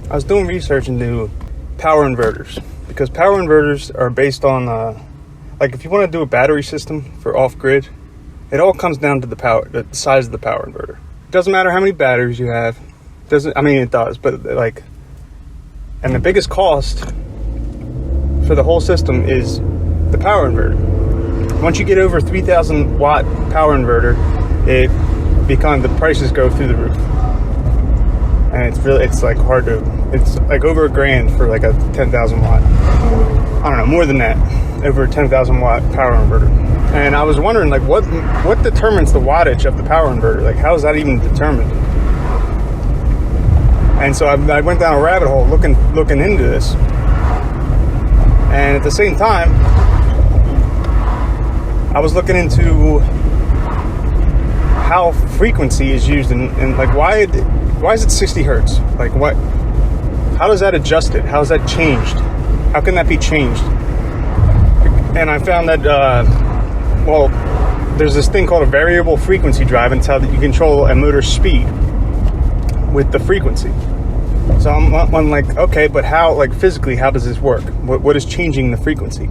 I was doing research into power inverters, because power inverters are based on, like if you want to do a battery system for off-grid, it all comes down to the size of the power inverter. It doesn't matter how many batteries you have. It does, but like, and the biggest cost for the whole system is the power inverter. Once you get over 3,000 watt power inverter, the prices go through the roof. And it's like it's like over $1,000 for like a 10,000 watt. I don't know, more than that, over a 10,000 watt power inverter. And I was wondering, like, what determines the wattage of the power inverter? Like, how is that even determined? And so I went down a rabbit hole looking into this. And at the same time, I was looking into how frequency is used and like why is it 60 hertz? Like how does that adjust it? How is that changed? How can that be changed? And I found that, there's this thing called a variable frequency drive, and it's how that you control a motor's speed with the frequency. So I'm like, okay, but how, like physically, how does this work? What is changing the frequency?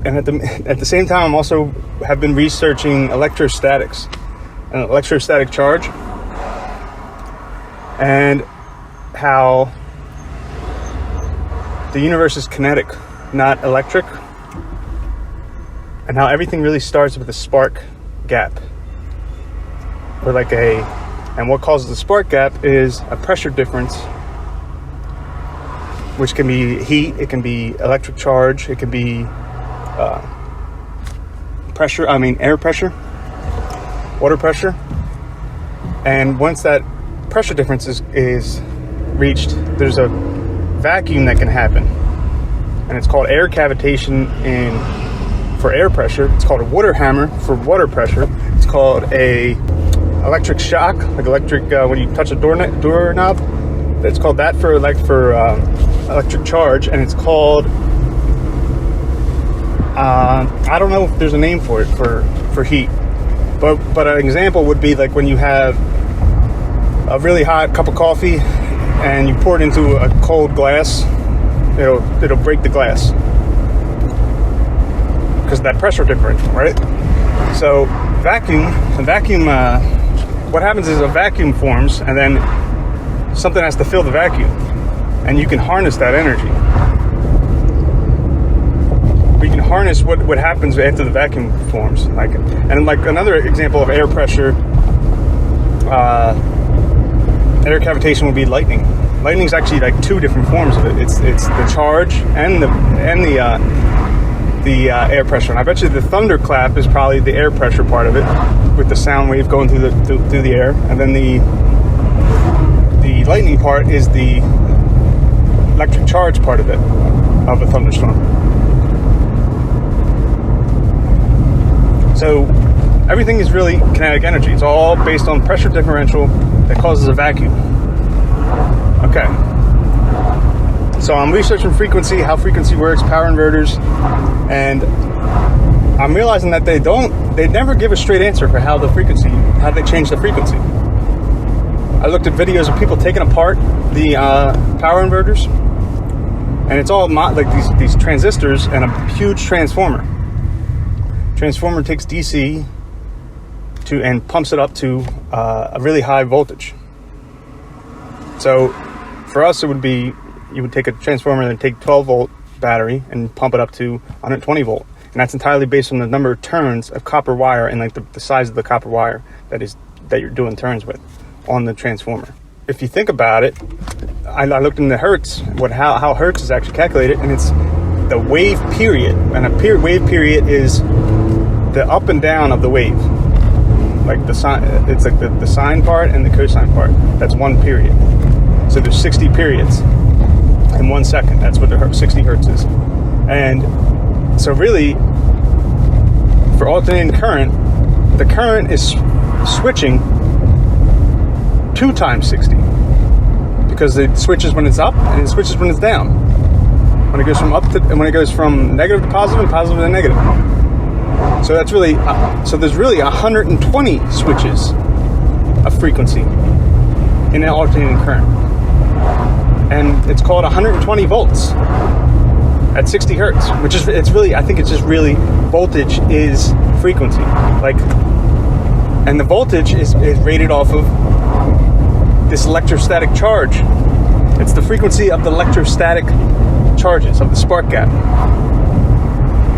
And at the same time, I'm also have been researching electrostatics, an electrostatic charge, and how the universe is kinetic, not electric, and how everything really starts with a spark gap, and what causes the spark gap is a pressure difference, which can be heat, it can be electric charge, it can be air pressure, water pressure. And once that pressure difference is reached, there's a vacuum that can happen, and it's called air cavitation for air pressure. It's called a water hammer for water pressure. It's called a electric shock, like electric when you touch a doorknob. It's called that for electric charge, and it's called I don't know if there's a name for it for heat, but an example would be like when you have a really hot cup of coffee and you pour it into a cold glass, it'll break the glass because of that pressure differential, right? So what happens is a vacuum forms, and then something has to fill the vacuum, and you can harness that energy. We can harness what happens after the vacuum forms. Like another example of air pressure, air cavitation would be lightning. Lightning is actually like two different forms of it. It's the charge and the air pressure. And I bet you the thunderclap is probably the air pressure part of it, with the sound wave going through the air, and then the lightning part is the electric charge part of it, of a thunderstorm. So everything is really kinetic energy. It's all based on pressure differential that causes a vacuum. Okay. So I'm researching frequency, how frequency works, power inverters, and I'm realizing that they never give a straight answer for how they change the frequency. I looked at videos of people taking apart the power inverters, and it's all like these transistors and a huge transformer. Transformer takes DC and pumps it up to a really high voltage. So for us, it would be, you would take a transformer and take 12 volt battery and pump it up to 120 volt. And that's entirely based on the number of turns of copper wire and like the size of the copper wire that you're doing turns with on the transformer. If you think about it, I looked into hertz, how hertz is actually calculated, and it's the wave period. And a wave period is the up and down of the wave. Like the sine, it's like the sine part and the cosine part. That's one period. So there's 60 periods in 1 second. That's what 60 hertz is. And so really, for alternating current, the current is switching 2 times 60, because it switches when it's up and it switches when it's down. When it goes from negative to positive and positive to negative. So that's really there's really 120 switches of frequency in an alternating current. and it's called 120 volts at 60 hertz, which is, it's really, I think it's just really, voltage is frequency. Like, and the voltage is rated off of this electrostatic charge. It's the frequency of the electrostatic charges, of the spark gap.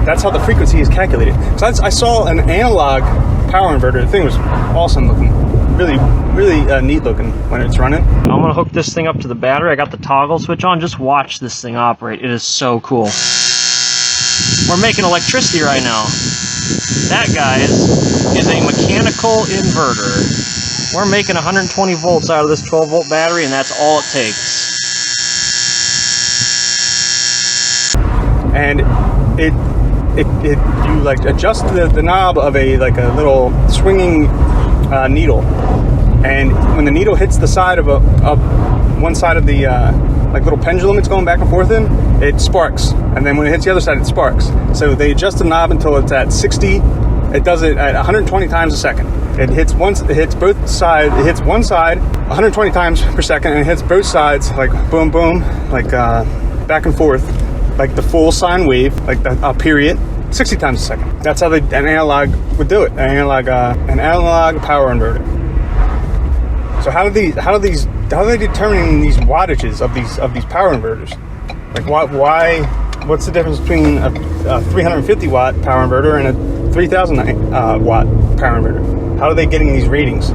That's how the frequency is calculated. So I saw an analog power inverter. The thing was awesome looking. Really, really neat looking when it's running. I'm gonna hook this thing up to the battery. I got the toggle switch on. Just watch this thing operate. It is so cool. We're making electricity right now. That, guys, is a mechanical inverter. We're making 120 volts out of this 12 volt battery, and that's all it takes. And you like adjust the knob of a little swinging needle, and when the needle hits the side of one side of the like little pendulum it's going back and forth in, it sparks, and then when it hits the other side it sparks. So they adjust the knob until it's at 60. It does it at 120 times a second. It hits both sides. It hits one side 120 times per second, and it hits both sides like boom boom, like back and forth, like the full sine wave, like a period, 60 times a second. That's how an analog would do it. An analog power inverter. So how are they determining these wattages of these power inverters? Like why? What's the difference between a 350 watt power inverter and a 3000 watt power inverter? How are they getting these ratings?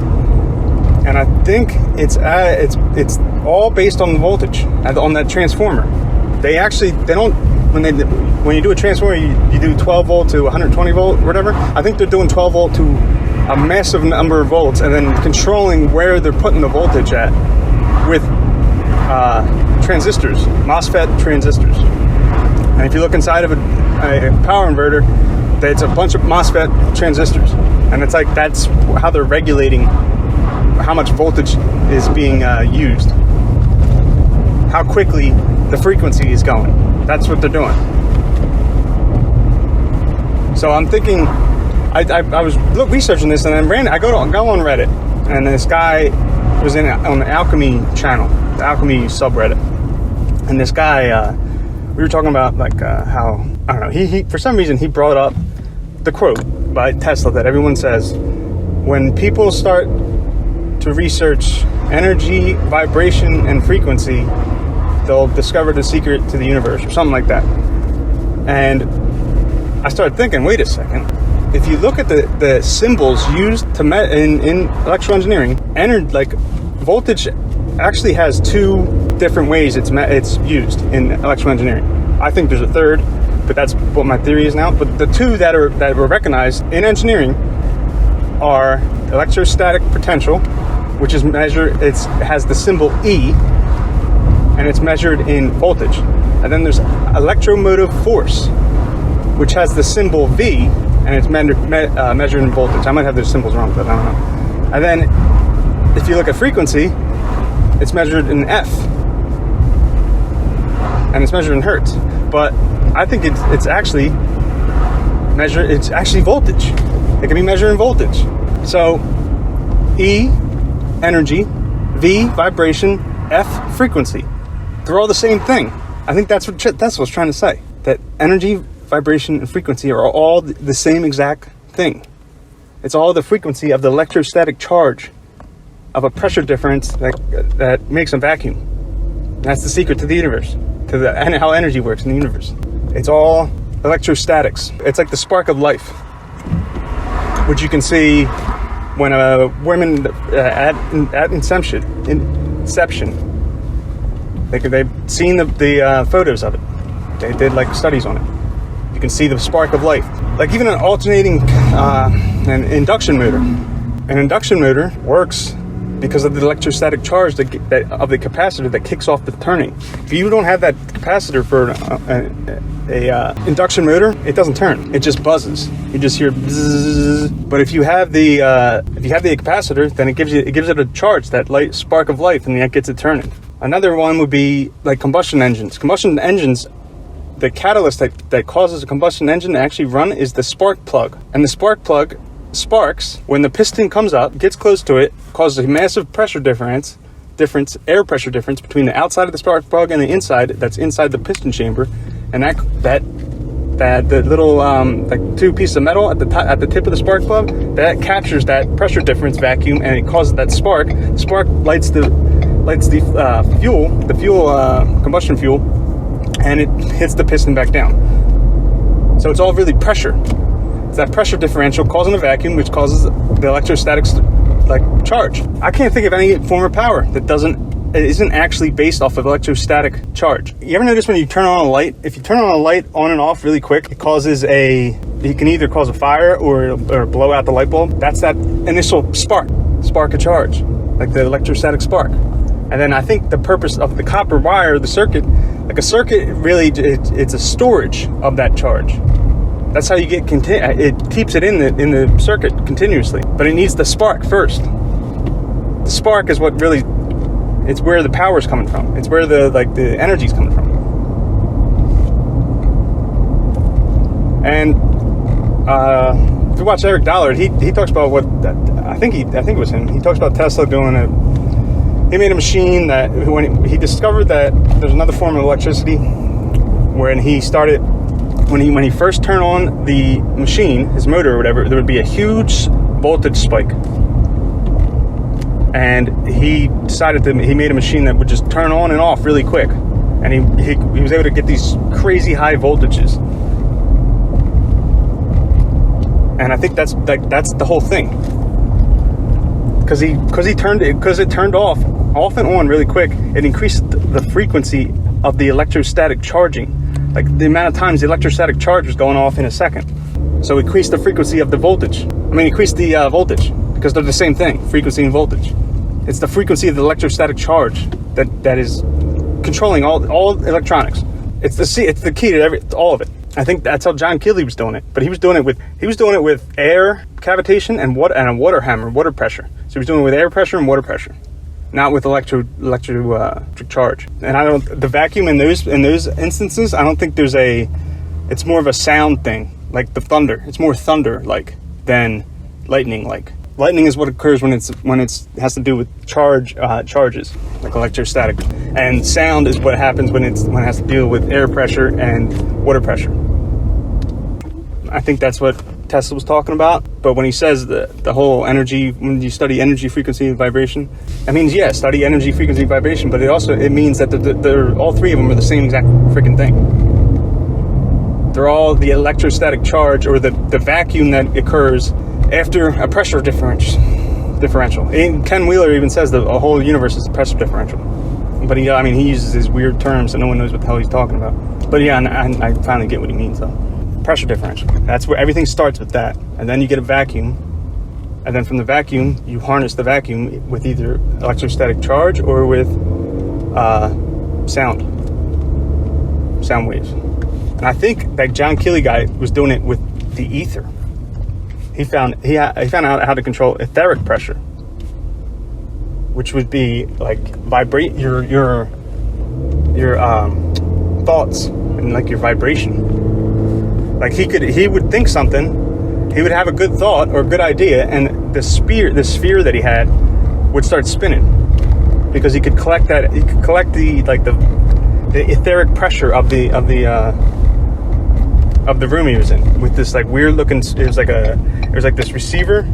And I think it's all based on the voltage on that transformer. They don't, when you do a transformer, you do 12 volt to 120 volt, whatever. I think they're doing 12 volt to a massive number of volts, and then controlling where they're putting the voltage at with transistors, MOSFET transistors. And if you look inside of a power inverter, it's a bunch of MOSFET transistors, and it's like that's how they're regulating how much voltage is being used, how quickly the frequency is going. That's what they're doing. So I'm thinking, I was researching this, and then I go on Reddit, and this guy was on the Alchemy channel, the Alchemy subreddit, and this guy, we were talking about how, I don't know, he for some reason he brought up the quote by Tesla that everyone says, when people start to research energy, vibration, and frequency, they'll discover the secret to the universe, or something like that. And I started thinking, wait a second. If you look at the symbols used to in electrical engineering, voltage actually has two different ways it's used in electrical engineering. I think there's a third, but that's what my theory is now. But the two that were recognized in engineering are electrostatic potential, which is measured. It has the symbol E, and it's measured in voltage. And then there's electromotive force, which has the symbol V, and it's measured in voltage. I might have those symbols wrong, but I don't know. And then if you look at frequency, it's measured in F, and it's measured in hertz. But I think it's actually voltage. It can be measured in voltage. So E, energy, V, vibration, F, frequency. They're all the same thing. I think that's what Tesla's trying to say. That energy, vibration, and frequency are all the same exact thing. It's all the frequency of the electrostatic charge of a pressure difference that makes a vacuum. And that's the secret to the universe, and how energy works in the universe. It's all electrostatics. It's like the spark of life, which you can see when a woman at inception. They've seen the photos of it. They did studies on it. You can see the spark of life. Like even an alternating an induction motor. An induction motor works because of the electrostatic charge of the capacitor that kicks off the turning. If you don't have that capacitor for a induction motor, it doesn't turn. It just buzzes. You just hear bzzz. But if you have the capacitor, then it gives it a charge, that light spark of life, and that gets it turning. Another one would be like combustion engines. Combustion engines, the catalyst that causes a combustion engine to actually run is the spark plug. And the spark plug, sparks when the piston comes up, gets close to it, causes a massive pressure difference, difference, air pressure difference between the outside of the spark plug and the inside, that's inside the piston chamber, and that the little like two pieces of metal at the tip of the spark plug, that captures that pressure difference vacuum, and it causes that spark. The spark lights the fuel, combustion fuel, and it hits the piston back down. So it's all really pressure. It's that pressure differential causing a vacuum, which causes the electrostatic charge. I can't think of any form of power that isn't actually based off of electrostatic charge. You ever notice when you turn on a light, if you turn on a light on and off really quick, it can either cause a fire or blow out the light bulb? That's that initial spark of charge, like the electrostatic spark. And then I think the purpose of the copper wire, the circuit, like a circuit, really, it's a storage of that charge. That's how you get it keeps it in the circuit continuously. But it needs the spark first. The spark is what really, it's where the power is coming from. It's where the energy is coming from. And if you watch Eric Dollard, he talks about what I think it was him. He talks about Tesla he made a machine that when he discovered that there's another form of electricity, when he first turned on the machine, his motor or whatever, there would be a huge voltage spike. And he decided he made a machine that would just turn on and off really quick. And he was able to get these crazy high voltages. And I think that's the whole thing. Because it turned off and on really quick, it increased the frequency of the electrostatic charging. Like the amount of times the electrostatic charge was going off in a second. So it increased the frequency of the voltage. Increased the voltage, because they're the same thing, frequency and voltage. It's the frequency of the electrostatic charge that is controlling all electronics. It's the key to all of it. I think that's how John Keeley was doing it. But he was doing it with air cavitation and a water hammer, water pressure. So he was doing it with air pressure and water pressure, not with electric charge. And the vacuum in those instances, I don't think it's more of a sound thing, like the thunder. It's more thunder-like than lightning-like. Lightning is what occurs when it has to do with charges, like electrostatic. And sound is what happens when it has to deal with air pressure and water pressure. I think that's what Tesla was talking about. But when he says the whole energy, when you study energy, frequency, and vibration, that means, yeah, study energy, frequency, vibration, but it means that they're all three of them are the same exact freaking thing. They're all the electrostatic charge, or the vacuum that occurs after a pressure differential. And Ken Wheeler even says the whole universe is a pressure differential. But he uses his weird terms, so no one knows what the hell he's talking about. But yeah, I finally get what he means, though. Pressure differential. That's where everything starts with that. And then you get a vacuum. And then from the vacuum, you harness the vacuum with either electrostatic charge or with sound waves. And I think that John Keeley guy was doing it with the ether. He found out how to control etheric pressure, which would be like vibrate your thoughts and like your vibration. Like he would think something, he would have a good thought or a good idea, and the sphere that he had would start spinning, because he could collect the etheric pressure of the room he was in, with this like weird looking. It was like this receiver,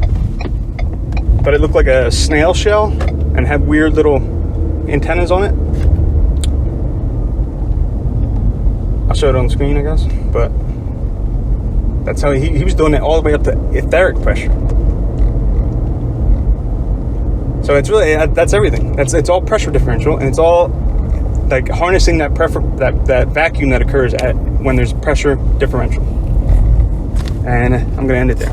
but it looked like a snail shell and had weird little antennas on it. I'll show it on the screen, I guess, but that's how he was doing it all the way up to etheric pressure. So it's really, that's everything. It's all pressure differential, and it's all like harnessing that vacuum that occurs when there's pressure differential. And I'm going to end it there.